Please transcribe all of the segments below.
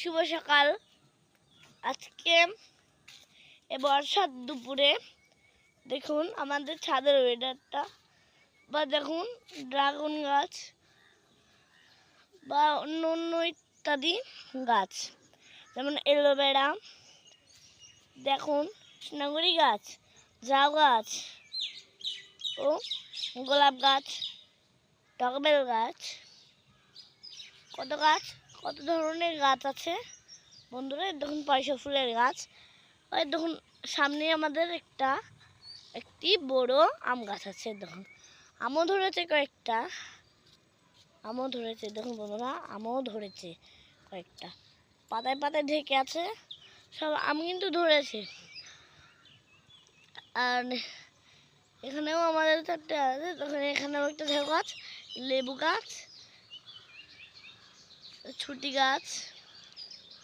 শুভ সকাল। আজকে বর্ষার দুপুরে দেখুন আমাদের ছাদের ওয়েদারটা, বা দেখুন ড্রাগন গাছ বা অন্য অন্য ইত্যাদি গাছ, যেমন এলোভেরা, দেখুন সোনাগুড়ি গাছ, ঝাউ গাছ ও গোলাপ গাছ, টগবেল গাছ, কত ধরনের গাছ আছে বন্ধুরা। দেখুন পয়সা ফুলের গাছ। ওই দেখুন সামনে আমাদের একটি বড় আম গাছ আছে। দেখুন আমও ধরেছে কয়েকটা, আমও ধরেছে। দেখুন বন্ধুরা আমও ধরেছে কয়েকটা, পাতায় পাতায় ঢেকে আছে সব আম কিন্তু ধরেছে। আর এখানেও আমাদের চারটে আছে। তখন এখানেও একটা ঝাউ গাছ, লেবু গাছ, ছুটি গাছ,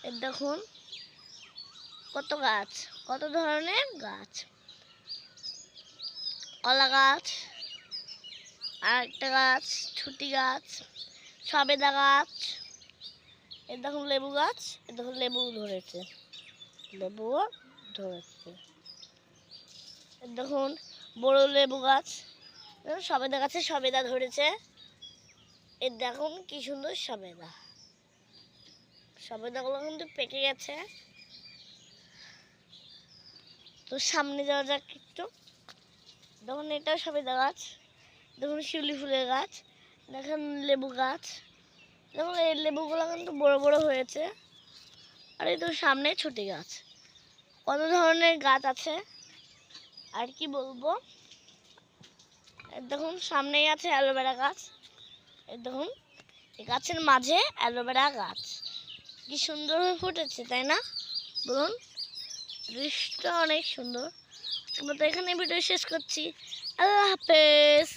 এর দেখুন কত গাছ, কত ধরনের গাছ, কলা গাছ, আর একটা গাছ ছুটি গাছ, সবেদা গাছ, এর দেখুন লেবু গাছ, এর দেখুন লেবুও ধরেছে। এর দেখুন বড় লেবু গাছ, সবেদা গাছে সবেদা ধরেছে। এর দেখুন কি সুন্দর সবেদাগুলো কিন্তু পেকে গেছে। তো সামনে যাওয়া যাক একটু। দেখুন এটাও সবেদা গাছ, দেখুন শিউলি ফুলের গাছ, দেখুন লেবু গাছ। দেখুন এই লেবুগুলো কিন্তু বড় বড় হয়েছে। আর এই তো সামনে ছুটি গাছ। কত ধরনের গাছ আছে আর কি বলবো। দেখুন সামনেই আছে অ্যালোভেরা গাছ। দেখুন এই গাছের মাঝে অ্যালোভেরা গাছ, কি সুন্দর হয়ে ফুটেছে তাই না বলুন। দৃশ্যটা অনেক সুন্দর। আজকের মতো এখানে ভিডিও শেষ করছি। আল্লাহ হাফেজ।